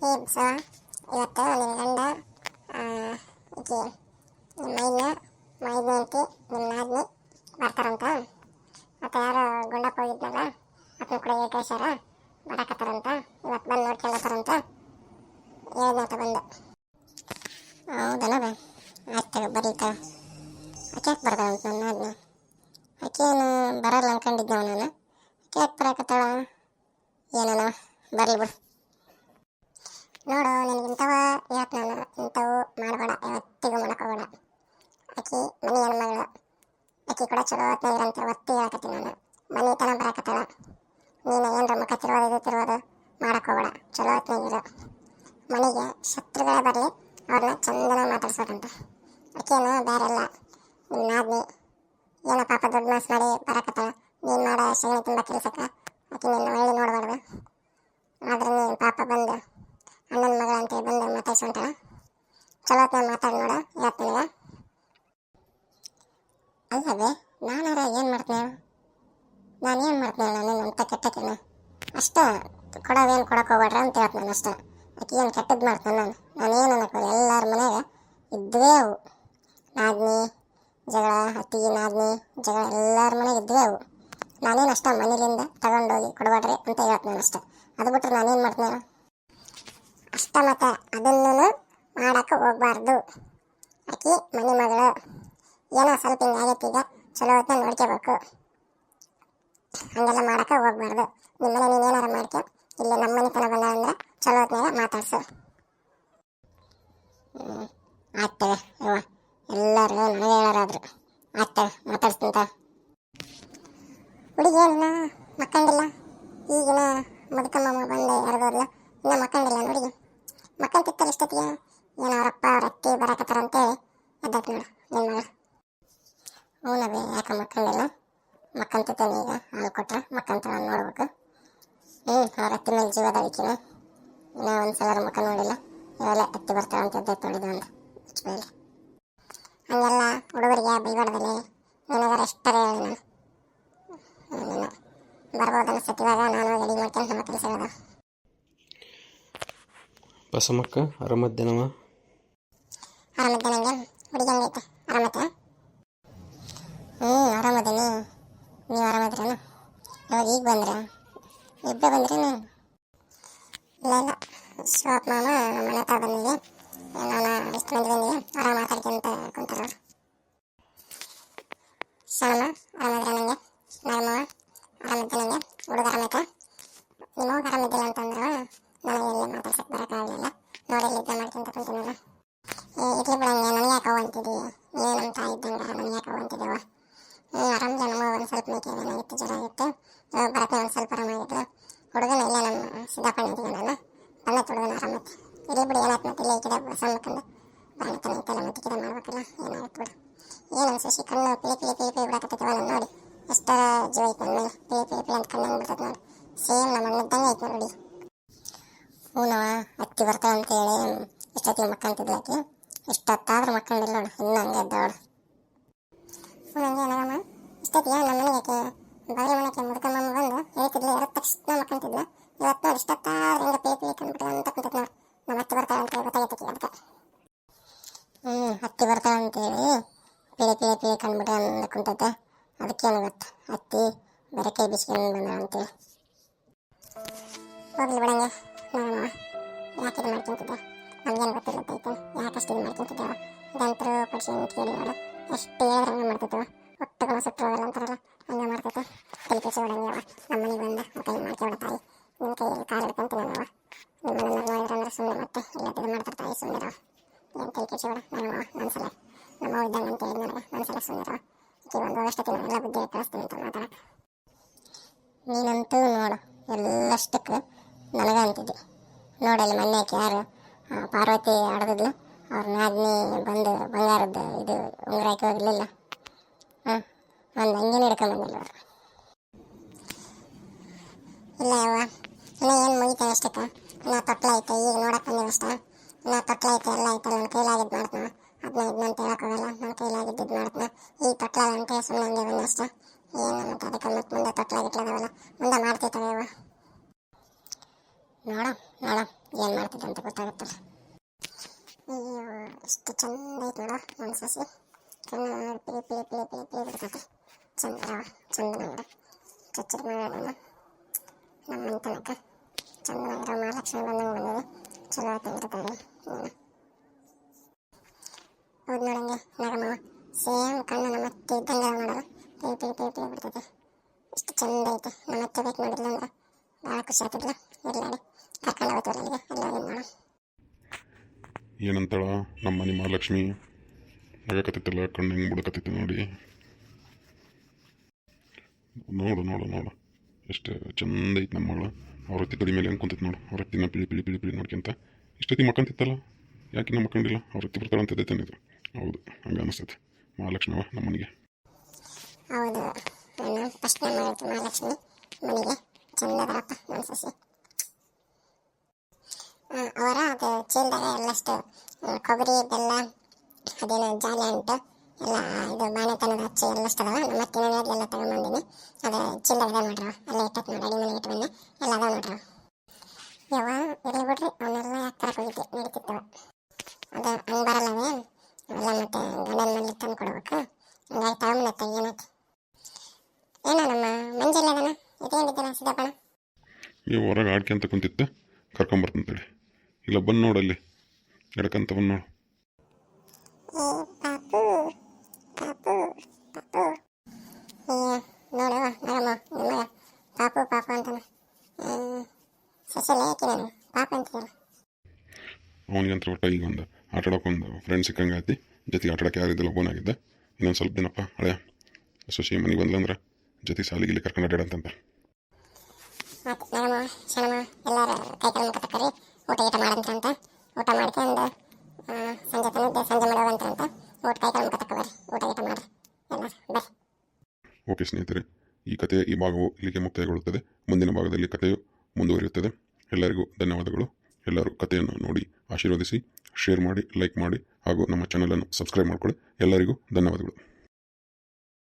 ಏ ಬಸವ, ಇವತ್ತು ನಿನ್ನ ಗಂಡ ಈಕೆ ನಿಮ್ಮ ಮೈದ್ನ ಐತಿ ನಿಮ್ಮ ನಾದ್ನಿ ಬರ್ತಾರಂತ. ಮತ್ತು ಯಾರು ಗುಂಡಪ್ಪ ಹೋಗಿದ್ನಲ್ಲ ಅದನ್ನ ಕೂಡ ಏಕೇಶಾರ ಬರಕತ್ತಾರಂತ. ಇವತ್ತು ಬಂದು ನೋಡ್ಕೊಂಡತ್ತಾರಂತ ಹೇಳಿದಂತ ಬಂದು. ಹೌದಲ್ಲ ಆಯ್ತು ಬರೀತಾ ಆಕೆ ಯಾಕೆ ಬರ್ತಾಳಂತ ನನ್ನ ನಾದ್ನಿ. ಆಕೇನು ಬರಲ್ಲ ಅನ್ಕೊಂಡಿದ್ದೆವು ನಾನು. ಆಕೆ ಯಾಕೆ ಬರಕತ್ತಾಳ ಏನೋ ಬರಲಿ ಬಿಡು. ನೋಡು ನಿನಗೆ ಇಂಥವ ಇವತ್ತು ನಾನು ಇಂಥವು ಮಾಡಬೇಡ, ಯಾವತ್ತಿಗೂ ಮಾಡಕ್ಕೆ ಹೋಗಬೇಡ. ಆಕಿ ಮನೆ ಹೆಣ್ಮಗಳು, ಆಕಿ ಕೂಡ ಚಲೋ ಹೊತ್ತಿನ ಇರಂತ ಒತ್ತಿ ಹೇಳಕತ್ತೀನಿ ನಾನು. ಮನೆ ತನ ಬರಕತ್ತಾಳ, ನೀನು ಏನರ ಮುಖ ತಿರುವುದು ತಿರುವುದು ಮಾಡಕ್ಕೆ ಹೋಗಬೇಡ. ಚಲೋ ಹೊತ್ತಿನಾಗಿರು. ಮನೆಗೆ ಶತ್ರುಗಳೇ ಬರಲಿ ಅವ್ರನ್ನ ಚಂದನ ಮಾತಾಡ್ಸೋದಂತ. ಆಕೇನು ಬೇರೆ ಇಲ್ಲ ನಿಮ್ಮ ನಾದ್ನಿ. ಏನೋ ಪಾಪ ದೊಡ್ಡ ಮಾಸು ಮಾಡಿ ಬರಕತ್ತಾಳ. ನೀನು ಮಾಡೋ ಶಗಣಿ ತುಂಬ ಕೆಲಸಕ್ಕೆ ಆಕೆ ನಿನ್ನ ಒಳ್ಳೆ ನೋಡಬಾರ್ದು. ಆದ್ರೆ ನೀನು ಪಾಪ ಬಂದು ಅಣ್ಣನ ಮಗಳ ಅಂತೇಳಿ ಬಂದು ಮಾತಾಡ್ಸೊಂಟಾಳ. ಚಲೋ ಹೊತ್ತಿನ ಮಾತಾಡಿ ನೋಡು ಇವತ್ತು ನಿನಗೆ. ಅಲ್ಲವೇ ನಾನಾರ ಏನು ಮಾಡ್ತೀನಿ ಹೇಳು. ನಾನು ಏನು ಮಾಡ್ತೀನಿ ಹೇಳು ನಾನು ಅಂತ ಕೆಟ್ಟಕ್ಕಿನ ಅಷ್ಟೇ. ಕೊಡೋವೇನು ಕೊಡಕ್ಕೆ ಹೋಗ್ಬೇಡ್ರ ಅಂತ ಹೇಳ್ತೀನಿ ನಾನು ಅಷ್ಟೇ. ಆಕೆ ಏನು ಕೆಟ್ಟದ್ದು ಮಾಡ್ತಾನೆ ನಾನೇನು ಅನ್ನೋಕ್ಕೋಲ್ಲ. ಎಲ್ಲರ ಮನೆಯಾಗ ಇದ್ವೇ ಅವು ನಾದ್ನಿ ಜಗಳ, ಅತ್ತಿಗೆ ನಾದ್ನಿ ಜಗಳ ಎಲ್ಲರ ಮನೆಗೆ ಇದ್ವೇ ಅವು. ನಾನೇನು ಅಷ್ಟೇ ಮನೇಲಿಂದ ತಗೊಂಡೋಗಿ ಕೊಡಬೇಡ್ರಿ ಅಂತ ಹೇಳ್ತೀನಿ ನಾನು ಅಷ್ಟೇ. ಅದು ಬಿಟ್ಟರೆ ನಾನೇನು ಮಾಡ್ತೀನಿ ಹೇಳು ಅಷ್ಟ. ಮತ್ತೆ ಅದನ್ನು ಮಾಡೋಕ್ಕೆ ಹೋಗ್ಬಾರ್ದು. ಆಕಿ ಮನೆ ಮಗಳು ಏನೋ ಸ್ವಲ್ಪ ಹಿಂಗೆ ಆಗೈತಿ, ಈಗ ಚಲೋ ಹೊತ್ತಿನ ನೋಡ್ಕೋಬೇಕು. ಹಂಗೆಲ್ಲ ಮಾಡೋಕ್ಕೆ ಹೋಗ್ಬಾರ್ದು. ನಿಮ್ಮ ಮನೆ ನೀನು ಏನಾರು ಮಾಡ್ಕೊ, ಇಲ್ಲಿ ನಮ್ಮ ಮನೆ ತನಕ ಬಂದ ಅಂದ್ರೆ ಚಲೋ ಹೊತ್ತಿನಾಗ ಮಾತಾಡ್ಸು. ಆಗ್ತವೆ ಇವ ಎಲ್ಲರೂ ನನಗೆ ಹೇಳೋರಾದ್ರು ಆಗ್ತವೆ ಮಾತಾಡ್ಸ್ತಿಂತ. ಹುಡುಗಿ ಏನಿಲ್ಲ ಮಕ್ಕಂಡಿಲ್ಲ. ಈಗಿನ ಮುದುಕಮ್ಮ ಬಂದು ಯಾರಿಗೋದ್ಲ ಇನ್ನೂ ಮಕ್ಕಂಡಿಲ್ಲ ಹುಡುಗಿ. ಮಕ್ಕಂತಿತ್ತಲ್ಲ ಇಷ್ಟೊತ್ತಿಗೆ ಏನೋ ಅವರಪ್ಪ ಅವ್ರ ಅತ್ತಿ ಬರಕತ್ತಾರಂತೇಳಿ ಎದ್ದೈತೆ ನೋಡು ನಿನ್ನ ಮಗಳು. ಹ್ಞೂನವೇ ಯಾಕೆ ಮಕ್ಕಂಡಿಲ್ಲ? ಮಕ್ಕಂತಿದ್ದೇನೆ ಈಗ ಹಾಲು ಕೊಟ್ರೆ ಮಕ್ಕಂತ ನೋಡ್ಬೇಕು. ಅವ್ರ ಅತ್ತಿ ಮೇಲೆ ಜೀವದ ಅಡಿಕೆನ ಇನ್ನೂ ಒಂದು ಸಲ ಮುಖ ನೋಡಿಲ್ಲ. ಇವೆಲ್ಲ ಅತ್ತಿ ಬರ್ತಾಳೆ ಅಂತ ಎದ್ದೈತೆ ನೋಡಿದ ಒಂದು ಮೇಲೆ. ಹಂಗೆಲ್ಲ ಹುಡುಗರಿಗೆ ಬೈಬಾರ್ದಲ್ಲಿ ನಿನಗಾರ ಎಷ್ಟರ ಹೇಳಿ ನಾನು ಬರ್ಬೋದು ಅನಿಸ್ತೈತಿ. ಇವಾಗ ನಾನು ರೆಡಿ ಮಾಡ್ಕೊಂಡು ನಮ್ಮ ಕೆಲಸಗಳದ. ಬಸಮ್ಮಕ್ಕ ಆರಾಮದ್ದೇನವ? ಆರಾಮದ್ದೆ. ನಂಗೆ ಹುಡುಗಿ ಹಂಗೈತೆ ಆರಾಮತ್ತೆ? ಆರಾಮದೇನಿ. ನೀವು ಆರಾಮದ್ರೇನು? ಇವಾಗ ಈಗ ಬಂದ್ರೆ ಇಬ್ಬರೇ ಬಂದ್ರಿ? ನಾನು ಇಲ್ಲ ಇಲ್ಲ ಶಿವಪ್ಪ ಮಾಮ ಮನೆ ಹತ್ರ ಬಂದಿದ್ದೆ. ನಾನು ಇಷ್ಟು ಮಂದಿ ಬಂದಿದ್ದೆ. ಆರಾಮ ಮಾತಾಡ್ಕೊಂತ ಕುಂತಾರ ಅವರು. ಶರಣಮ್ಮ ಆರಾಮದ್ರೆ ನನಗೆ? ನಾಗಮ್ಮವ ಆರಾಮಿದ್ದೆ. ನನಗೆ ಹುಡುಗ ಆರಾಮೈತೆ. ನಿಮ್ಮ ಹೋಗಿ ಆರಾಮಿದ್ದಿಲ್ಲ ಅಂತಂದ್ರೆ ನನಗೆ ಎಲ್ಲಿ ಮಾತಾಡ್ಸಕ್ಕೆ ಬರೋಕ್ಕಾಗಲಿಲ್ಲ. ನೋಡಿ ಇಲ್ಲಿದ್ದ ಮಾಡ್ಕೊಂತ ಕುಂತೀನಿ ನಾನು. ಇರ್ಲಿ ಬಿಡಂಗೆ ನನಗೆ ಯಾಕೆ ಅವು ಅಂತಿದ್ದೀವಿ. ನೀನು ನಮ್ಮ ತಾಯಿ ಇದ್ದಂಗೆ ನನಗೆ ಯಾಕೆ ಅವು ಅಂತಿದ್ದೇವ. ಆರಾಮಿದೆ. ನಮ್ಮ ಒಂದು ಸ್ವಲ್ಪ ಮೇಕೆ ಏನಾಗಿತ್ತು, ಜ್ವರ ಆಗಿತ್ತು. ಬರತ್ತೆ ಒಂದು ಸ್ವಲ್ಪ ಆರಾಮಾಗಿತ್ತು. ಹುಡುಗನ ಇಲ್ಲ ನಮ್ಮ ಸಿದ್ದಪ್ಪನ ಇದ್ದೀವಿ ನಾನು ಬಂದ ಹುಡುಗನ ಆರಾಮತ್ತೆ. ಇರ್ಲಿ ಬಿಡು ಏನಾಯ್ತು ಮತ್ತೆ ಇಲ್ಲಿ ಈ ಕಡೆ ಸಣ್ಣಕ್ಕಂದು ಬಾಣತನ ಐತಲ್ಲ ಮತ್ತೆ ಕಿದೆ ಮಾಡ್ಬೇಕಲ್ಲ ಏನಾಗುತ್ತೆ ಬಿಡು. ಏನು ಅನ್ಸು ಕಣ್ಣು ಪಿಳಿ ಪಿಳಿ ಪಿಳಿ ಪಿಳಿ ಬಿಡಕತ್ತೈತವ ನಾನು ನೋಡಿ. ಎಷ್ಟರ ಜೀವ ಐತೆ ನನ್ನ ಮೇಲೆ. ಪಿಳಿ ಪಿಳಿ ಪಿಳಿ ಅಂತ ಕಣ್ಣಂಗೆ ಬಿಡ್ತೈತೆ ನೋಡಿ. ಸೇಮ್ ನಮ್ಮ ಅಣ್ಣಿದ್ದಂಗೆ ಐತೆ ನೋಡಿ. ಹೂನವ ಅತ್ತಿ ಬರ್ತಾಳೆ ಅಂತೇಳಿ ಇಷ್ಟೊತ್ತಿಗೆ ಮಕ್ಕಂತಿದ್ಲು ಆಕಿ. ಇಷ್ಟೊತ್ತಾದ್ರೂ ಮಕ್ಕಂಡಿಲ್ಲ ನೋಡು, ಇನ್ನೂ ಹಂಗೆ ಇದ್ದವಳು. ಹಂಗೆ ಏನಾಗಮ್ಮ ಇಷ್ಟೊತ್ತಿಗೆ ನಮ್ಮ ಮನೆಗೆ ಆಕೆ ಬಾಗಿಲ ಮನೆಗೆ ಮುದುಕಮ್ಮ ಬಂದು ಹೇಳ್ತಿದ್ಲು. ಎರಡು ತಕ್ಷಣ ಮಕ್ಕಂತಿದ್ಲು. ಇವತ್ತು ನೋಡಿ ಇಷ್ಟೊತ್ತಾದ್ರೂ ಹಿಂಗೆ ಪೇ ಪೇ ಕಂಡ್ಬಿಟ್ಟು ಅಂತ ಕುಂತೈತೆ ನೋಡಿ. ನಮ್ಮ ಅತ್ತಿ ಬರ್ತಾಳೆ ಅಂತೇಳಿ ಗೊತ್ತಾಗೈತೆ ಅದಕ್ಕೆ. ಅತ್ತಿ ಬರ್ತಾಳೆ ಅಂತೇಳಿ ಪಿಳಿ ಪಿಳಿ ಪಿಳಿ ಕಂಡ್ಬಿಟ್ಟು ಅಂದ ಕುಂತೈತೆ. ಅದಕ್ಕೇನು ಗೊತ್ತು ಅತ್ತಿ ಬೇರೆ ಕೈ ಬಿಸ್ಕೊಂಡು ಬಂದ ಅಂತೇಳಿ. ಹೋಗ್ಲಿ ಬಿಡಂಗೆ ನಾನು ಯಾಕೆ ಇದು ಮಾಡ್ಕೊಂತಿದ್ದೆ ನಮಗೇನು ಗೊತ್ತಿಲ್ಲತ್ತೈತೆ. ಯಾಕಷ್ಟು ಇದು ಮಾಡ್ಕೊಂತಿದ್ದೇವ ಗಂಟರು ಪಡಿಸಿ ಅಂತ ಕೇಳಿ ನೋಡು. ಎಷ್ಟು ಹೇಳಿದ್ರೆ ಹಂಗೆ ಮಾಡ್ತಿದ್ದೇವೆ. ಒಟ್ಟುಗಳು ಸುಟ್ಟು ಹೋಗಲ್ಲ ಅಂತಾರಲ್ಲ ಹಂಗೆ ಮಾಡ್ತೈತೆ. ತಲೆ ಕೆಸಿ ಹೊಡಂಗೆ ಅವ ನಮ್ಮ ಮನೆಗೆ ಬಂದ ಕೈ ಮಾಡ್ಕೊಬಿಡ ತಾಯಿ ನಿನ್ನ ಕೈಯಲ್ಲಿ ಕಾಲು ಹಿಡ್ಕೊಂತೀನಿ ನಾನವ. ನಿಮ್ಮ ಮನೆಯವ್ರು ನೋಡಿದ್ರೆ ಅಂದ್ರೆ ಸುಮ್ಮನೆ ಮತ್ತೆ ಎಲ್ಲ ಇದು ಮಾಡ್ತಾರೆ ತಾಯಿ ಸುಮ್ಮನಿರವ. ಏನು ತಲೆ ಕೆಸಿ ಹೊಡ ನಮ್ಮವ ಒಂದ್ಸಲ ನಮ್ಮ ಇದ್ದಂಗೆ ಅಂತ ಹೇಳಿ ನನಗೆ ಒಂದ್ಸಲ ಸುಮ್ಮನಿರವ. ಈಗ ಒಂದು ಅಷ್ಟೊತ್ತಿನ ಎಲ್ಲ ಬುದ್ಧಿ ಕಳಿಸ್ತೀನಿ ಅಂತ ಮಾತಾಡಕ್ಕೆ. ನೀನಂತೂ ನೋಡು ಎಲ್ಲಷ್ಟಕ್ಕೆ ನನಗೆ ಅಂತಿದ್ದೆ. ನೋಡಲ್ಲಿ ಮೊನ್ನೆ ಯಾರು ಪಾರ್ವತಿ ಆಡದಿದ್ಲು ಅವ್ರ ನಾದ್ನಿ ಬಂದು ಬಂಗಾರದ್ದು ಇದು ಉಂಗುರ ಹಾಕಿ ಹೋಗಿರ್ಲಿಲ್ಲ. ಒಂದು ಹಂಗೇನು ಹಿಡ್ಕೊಂಬಂದಿಲ್ಲ ಅವರು. ಇಲ್ಲ ಯವ್ವ ಇನ್ನೂ ಏನು ಮುಗಿತಾನೆ ಅಷ್ಟಕ್ಕೆ. ಇನ್ನೂ ತೊಟ್ಲ ಐತೆ ಈಗ ನೋಡಕ್ಕೆ ಬಂದಿಲ್ಲ ಅಷ್ಟ. ಇನ್ನೂ ತೊಟ್ಲ ಐತೆ ಎಲ್ಲ ಐತಲ್ಲ ನನ್ನ ಕೈಲಾಗಿದ್ದು ಮಾಡ್ತಾನೆ. ಅದನ್ನ ಇದನ್ನ ಅಂತ ಹೇಳೋಕ್ಕೋಗಲ್ಲ. ನನ್ನ ಕೈಲಾಗಿದ್ದು ಮಾಡ್ತಾನೆ. ಈಗ ತೊಟ್ಲ ಅಂತ ಸುಮ್ಮನೆ ಹಂಗೆ ಬಂದ ಅಷ್ಟೇ. ಏನು ಮತ್ತೆ ಅದಕ್ಕೆ ಮತ್ತೆ ಮುಂದೆ ತೊಟ್ಲ ಗಿಟ್ಲದವಲ್ಲ ಮುಂದೆ ಮಾಡ್ತೈತವೆ ಯವ್ವ. ನೋಡ ಏನು ಮಾಡ್ತಿದ್ದೆ ಅಂತ ಗೊತ್ತಾಗುತ್ತಲ್ಲ. ಅಯ್ಯೋ ಎಷ್ಟು ಚಂದ ಐತೆ ನೋಡ ನನ್ನ ಸಸಿ. ಕಣ್ಣು ಪಿಳಿ ಪಿಳಿ ಪಿಳಿ ಪಿಳಿ ಪಿಳಿ ಬಿಡ್ತೈತೆ. ಚಂದನಾಗಿರೋ ಚಚ್ಚರ್ ಮಾಡೋಣ ನಮ್ಮ ಮನೆ ತನಕ. ಚಂದನಾಗಿರೋ ಮಹಾಲಕ್ಷ್ಮಿ ಬಂದಂಗೆ ಬಂದಿದೆ. ಚಲೋ ಆಯ್ತು ಏನು. ಹೌದು ನೋಡಂಗೆ ನಾಗಮ್ಮ ಸೇಮ್ ಕಣ್ಣು ನಮ್ಮ ಅತ್ತೆ ಇದ್ದಂಗೆ ನೋಡೋದು. ಪಿಳಿ ಪಿಳಿ ಪಿಳಿ ಪಿಳಿ ಬಿಡ್ತೈತೆ. ಎಷ್ಟು ಚಂದ ಐತೆ. ನಮ್ಮ ಅತ್ತೆ ಬೇಕು ನೋಡಿಲ್ಲ ಅಂದ್ರೆ ಭಾಳ ಖುಷಿ ಆಗ್ತಿದ್ಲ. ಇರಲಾಡಿ ಕರ್ಕೊಂಡು ಹೋಗ್ತವ್ರ ಅಲ್ಲಿಗೆ ಎಲ್ಲ ನೋಡ. ಏನಂತಾಳ ನಮ್ಮ ಮನೆ ಮಹಾಲಕ್ಷ್ಮಿ ನಗಕತ್ತಿತ್ತಲ್ಲ, ಕಣ್ಣು ಹೆಂಗೆ ಬಿಡಕತ್ತಿತ್ತು ನೋಡಿ. ನೋಡು ನೋಡು ನೋಡು ಎಷ್ಟು ಚಂದ ಐತೆ ನಮ್ಮ ಮಗಳು. ಅವ್ರ ಅತ್ತಿ ಕಡಿ ಮೇಲೆ ಹೆಂಗೆ ಕುಂತೈತೆ ನೋಡು. ಅವ್ರ ಅತ್ತಿನ ಪಿಳಿ ಪಿಳಿ ಪಿಳಿ ಪಿಳಿ ನೋಡ್ಕೊಂತ ಇಷ್ಟೊತ್ತಿ ಮಕ್ಕಂತಿತ್ತಲ್ಲ, ಯಾಕೆ ನಮ್ಮ ಮಕ್ಕಂಡಿಲ್ಲ. ಅವ್ರ ಅತ್ತಿ ಬರ್ತಾಳೆ ಅಂತದೇ ತಂದಿದ್ರು. ಹೌದು ಹಂಗೆ ಅನಿಸ್ತೈತೆ ಮಹಾಲಕ್ಷ್ಮಿ ನಮ್ಮ ಮನೆಗೆ. ಹೌದು ನಾನು ಫಸ್ಟ್ ಟೈಮ್ ಮಾಡಿತ್ತು ಮಹಾಲಕ್ಷ್ಮಿ ಮನೆಗೆ. ಚಂದದರಪ್ಪ ನನ್ನ ಸಸಿ. ಅವರ ಅದು ಚೀಲದಾಗ ಎಲ್ಲಷ್ಟು ಕೊಬ್ಬರಿ ಬೆಲ್ಲ ಅದೇನು ಜಾಲಿ ಅಂಟು ಎಲ್ಲ ಇದು ಬಾಣೆತನದ ಹಚ್ಚಿ ಎಲ್ಲಷ್ಟು ಅದಾವ. ನಮ್ಮ ಅತ್ತಿನ ಎಲ್ಲ ತಗೊಂಬಂದಿನಿ. ಅದು ಚೀಲದಾಗ ನೋಡ್ರವ ಅಲ್ಲೇ ಇಟ್ಟಕ್ಕೆ ನೋಡಿ ಅಡಿ ಮನೆ ಇಟ್ಟು ಬಂದೆ ಎಲ್ಲ ಅದಾವ ನೋಡ್ರವ. ಯವ್ವ ಇರಲಿ ಬಿಡ್ರಿ, ಅವನ್ನೆಲ್ಲ ಯಾಕೆ ತರಕ್ಕೆ ಹೋಗಿದ್ದೆ ನಡೀತಿತ್ತವ. ಅದು ಹಂಗೆ ಬರಲ್ಲವೇ ಎಲ್ಲ ಮತ್ತೆ ಗಂಡನ ಮನೇಲಿ ತಂದು ಕೊಡ್ಬೇಕು. ಹಂಗಾಗಿ ತಗೊಂಬತ್ತ ಏನೈತೆ ಏನೋ ನಮ್ಮ ಮಂಜೆಲ್ಲ ಅದನ ಇದೇನಿದ್ದಾನ ಸಿದ್ದಪ್ಪಣ. ಈ ಹೊರಗೆ ಆಡ್ಕೊಂತ ಕುಂತಿತ್ತು, ಕರ್ಕೊಂಬರ್ತಂತೇಳಿ. ಇಲ್ಲ ಬಂದು ನೋಡಲ್ಲಿ ಎಡಕಂತ ಬಂದು ನೋಡು. ಏ ಪಾಪು ಪಾಪು ಪಾಪು ನೋಡು ನಗಮ್ಮ ನಿಮ್ಮ ಪಾಪು ಪಾಪು ಅಂತಾನೆ. ಸಸಲೆ ಯಾಕೆ ನಾನು ಪಾಪು ಅಂತೀಯಲ್ಲ. ಅವನಿಗಂತ ಒಟ್ಟ ಈಗ ಒಂದು ಆಟಾಡೋಕೊಂದು ಫ್ರೆಂಡ್ ಸಿಕ್ಕಂಗೆ ಆಯ್ತು. ಜೊತೆಗೆ ಆಟಾಡೋಕೆ ಯಾರಿದ್ದಿಲ್ಲ, ಓನಾಗಿದ್ದ. ಇನ್ನೊಂದು ಸ್ವಲ್ಪ ದಿನಪ್ಪ ಹಳೆಯ ಸೊಸಿ ಮನೆಗೆ ಬಂದ್ಲಂದ್ರೆ ಜೊತೆ ಸಾಲಿಗಿಲ್ಲಿ ಕರ್ಕೊಂಡು ಅಡ್ಯಾಡಂತಂತ. ಮತ್ತು ನಗಮ್ಮ ಶಣಮ್ಮ ಎಲ್ಲರೂ ಕೈ ಕಾಲು ಮುಖ ತಕ್ಕರಿ ಊಟ ಮಾಡಂತ. ಊಟ ಮಾಡ್ಕೊಂಡು ಸಂಜೆ ತಂದಿದ್ದೆ ಸಂಜೆ ಮಾಡೋವಂತ ಊಟ ಕೈ ಕಾಲು ಮುಖ ತಕ್ಕ ಬರ್ರಿ. ಊಟ ಮಾಡಿ ಎಲ್ಲ ಬರ್ರಿ. ಓಕೆ ಸ್ನೇಹಿತರೆ, ಈ ಕಥೆಯ ಈ ಭಾಗವು ಇಲ್ಲಿಗೆ ಮುಕ್ತಾಯಗೊಳ್ಳುತ್ತದೆ. ಮುಂದಿನ ಭಾಗದಲ್ಲಿ ಕಥೆಯು ಮುಂದುವರಿಯುತ್ತದೆ. ಎಲ್ಲರಿಗೂ ಧನ್ಯವಾದಗಳು. ಎಲ್ಲರೂ ಕಥೆಯನ್ನು ನೋಡಿ ಆಶೀರ್ವದಿಸಿ, ಶೇರ್ ಮಾಡಿ, ಲೈಕ್ ಮಾಡಿ ಹಾಗೂ ನಮ್ಮ ಚಾನಲನ್ನು ಸಬ್ಸ್ಕ್ರೈಬ್ ಮಾಡಿಕೊಳ್ಳಿ. ಎಲ್ಲರಿಗೂ ಧನ್ಯವಾದಗಳು.